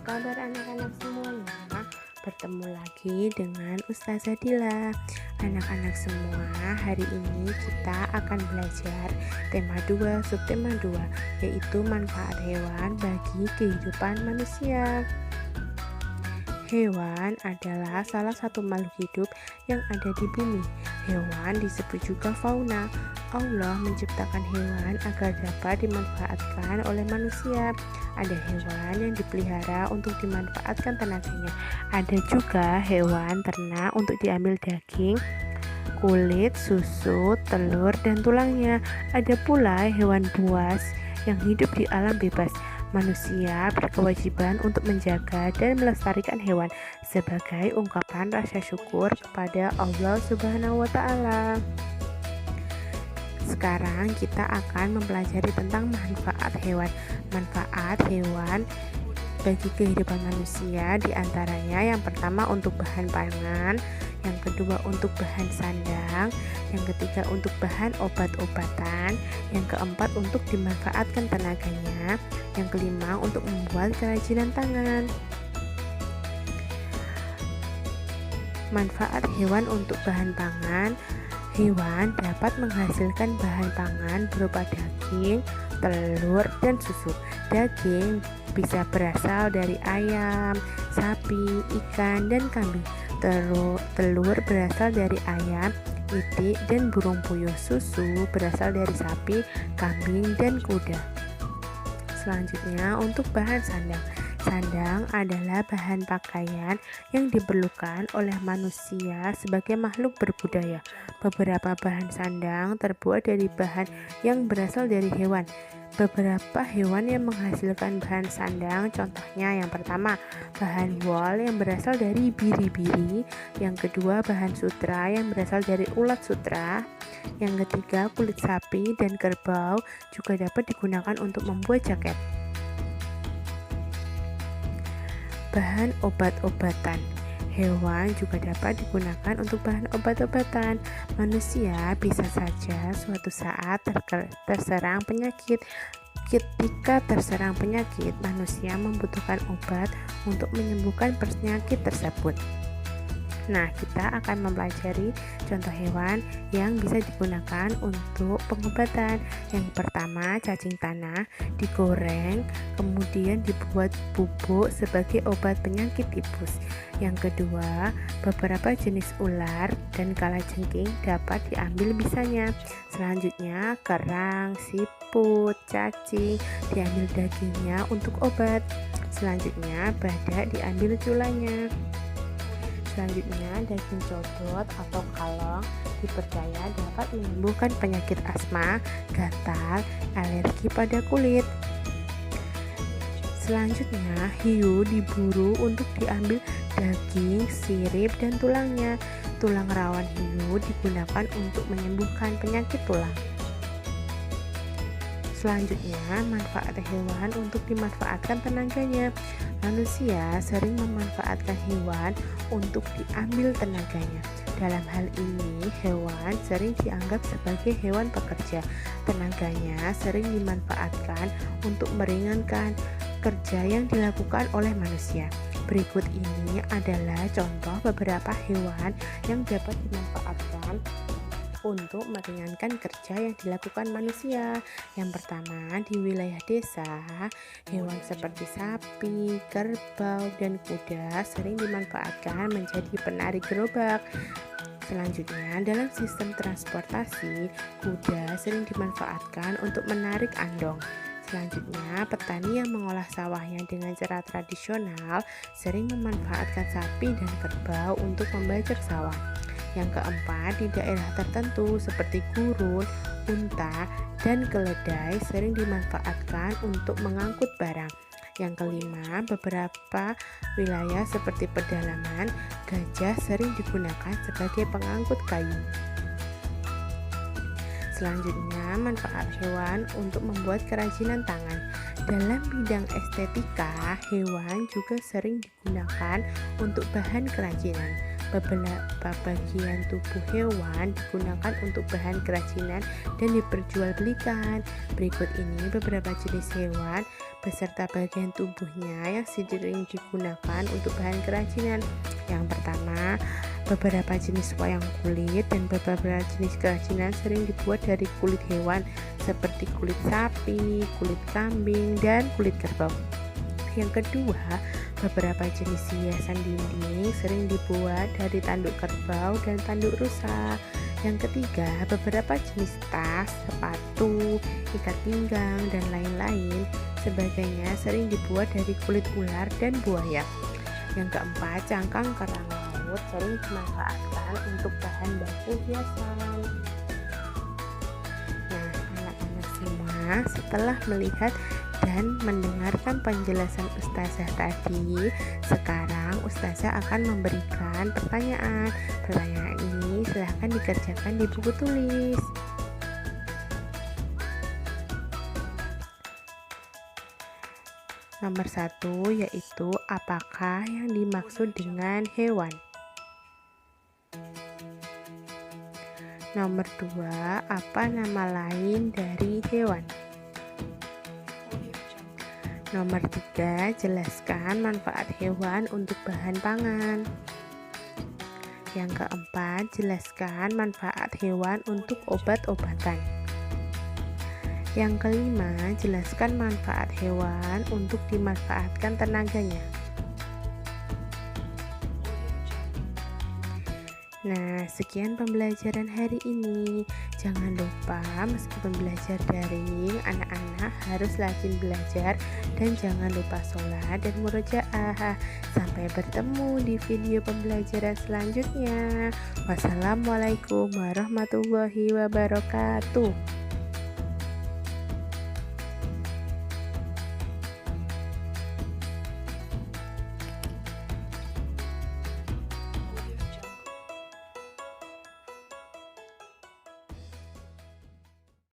kabar anak-anak semuanya? Bertemu lagi dengan Ustazah Dila. Anak-anak semua, hari ini kita akan belajar tema 2, subtema 2, yaitu manfaat hewan bagi kehidupan manusia. Hewan adalah salah satu makhluk hidup yang ada di bumi. Hewan disebut juga fauna. Allah menciptakan hewan agar dapat dimanfaatkan oleh manusia. Ada hewan yang dipelihara untuk dimanfaatkan tenaganya. Ada juga hewan ternak untuk diambil daging, kulit, susu, telur, dan tulangnya. Ada pula hewan buas yang hidup di alam bebas. Manusia berkewajiban untuk menjaga dan melestarikan hewan sebagai ungkapan rasa syukur kepada Allah Subhanahu wa Ta'ala. Sekarang kita akan mempelajari tentang manfaat hewan. Manfaat hewan bagi kehidupan manusia diantaranya yang pertama untuk bahan pangan, yang kedua untuk bahan sandang, yang ketiga untuk bahan obat-obatan, yang keempat untuk dimanfaatkan tenaganya, yang kelima untuk membuat kerajinan tangan. Manfaat hewan untuk bahan pangan. Hewan dapat menghasilkan bahan pangan berupa daging, telur, dan susu. Daging bisa berasal dari ayam, sapi, ikan, dan kambing. Telur berasal dari ayam, itik, dan burung puyuh. Susu berasal dari sapi, kambing, dan kuda. Selanjutnya untuk bahan sandang. Sandang adalah bahan pakaian yang diperlukan oleh manusia sebagai makhluk berbudaya. Beberapa bahan sandang terbuat dari bahan yang berasal dari hewan. Beberapa hewan yang menghasilkan bahan sandang, contohnya yang pertama, bahan wol yang berasal dari biri-biri, yang kedua bahan sutra yang berasal dari ulat sutra, yang ketiga kulit sapi dan kerbau juga dapat digunakan untuk membuat jaket. Bahan obat-obatan. Hewan juga dapat digunakan untuk bahan obat-obatan. Manusia bisa saja suatu saat terserang penyakit. Ketika terserang penyakit, manusia membutuhkan obat untuk menyembuhkan penyakit tersebut. Nah, kita akan mempelajari contoh hewan yang bisa digunakan untuk pengobatan. Yang pertama, cacing tanah digoreng, kemudian dibuat bubuk sebagai obat penyakit tifus. Yang kedua, beberapa jenis ular dan kalajengking dapat diambil bisanya. Selanjutnya, kerang, siput, cacing diambil dagingnya untuk obat. Selanjutnya, badak diambil tulangnya. Selanjutnya, daging codot atau kalong dipercaya dapat menyembuhkan penyakit asma, gatal, alergi pada kulit. Selanjutnya, hiu diburu untuk diambil daging, sirip, dan tulangnya. Tulang rawan hiu digunakan untuk menyembuhkan penyakit tulang. Selanjutnya, manfaat hewan untuk dimanfaatkan tenaganya. Manusia sering memanfaatkan hewan untuk diambil tenaganya. Dalam hal ini, hewan sering dianggap sebagai hewan pekerja. Tenaganya sering dimanfaatkan untuk meringankan kerja yang dilakukan oleh manusia. Berikut ini adalah contoh beberapa hewan yang dapat dimanfaatkan untuk meringankan kerja yang dilakukan manusia. Yang pertama, di wilayah desa, hewan seperti sapi, kerbau, dan kuda sering dimanfaatkan menjadi penarik gerobak. Selanjutnya, dalam sistem transportasi, kuda sering dimanfaatkan untuk menarik andong. Selanjutnya, petani yang mengolah sawahnya dengan cara tradisional sering memanfaatkan sapi dan kerbau untuk membajak sawah. Yang keempat, di daerah tertentu seperti gurun, unta, dan keledai sering dimanfaatkan untuk mengangkut barang. Yang kelima, beberapa wilayah seperti pedalaman, gajah sering digunakan sebagai pengangkut kayu. Selanjutnya, manfaat hewan untuk membuat kerajinan tangan. Dalam bidang estetika, hewan juga sering digunakan untuk bahan kerajinan. Beberapa bagian tubuh hewan digunakan untuk bahan kerajinan dan diperjualbelikan. Berikut ini beberapa jenis hewan beserta bagian tubuhnya yang sering digunakan untuk bahan kerajinan. Yang pertama, beberapa jenis wayang kulit dan beberapa jenis kerajinan sering dibuat dari kulit hewan seperti kulit sapi, kulit kambing, dan kulit kerbau. Yang kedua, beberapa jenis hiasan dinding sering dibuat dari tanduk kerbau dan tanduk rusa. Yang ketiga, beberapa jenis tas, sepatu, ikat pinggang, dan lain-lain sebagainya sering dibuat dari kulit ular dan buaya. Yang keempat, cangkang kerang laut sering dimanfaatkan untuk bahan baku hiasan. Nah, anak-anak semua, setelah melihat dan mendengarkan penjelasan Ustazah tadi, sekarang Ustazah akan memberikan pertanyaan. Pertanyaan ini silahkan dikerjakan di buku tulis. Nomor 1 yaitu apakah yang dimaksud dengan hewan? Nomor 2, apa nama lain dari hewan? Nomor 3, jelaskan manfaat hewan untuk bahan pangan. Yang keempat, jelaskan manfaat hewan untuk obat-obatan. Yang kelima, jelaskan manfaat hewan untuk dimanfaatkan tenaganya. Nah, sekian pembelajaran hari ini. Jangan lupa, meskipun belajar daring, anak-anak harus rajin belajar dan jangan lupa sholat dan murojaah. Sampai bertemu di video pembelajaran selanjutnya. Wassalamualaikum warahmatullahi wabarakatuh.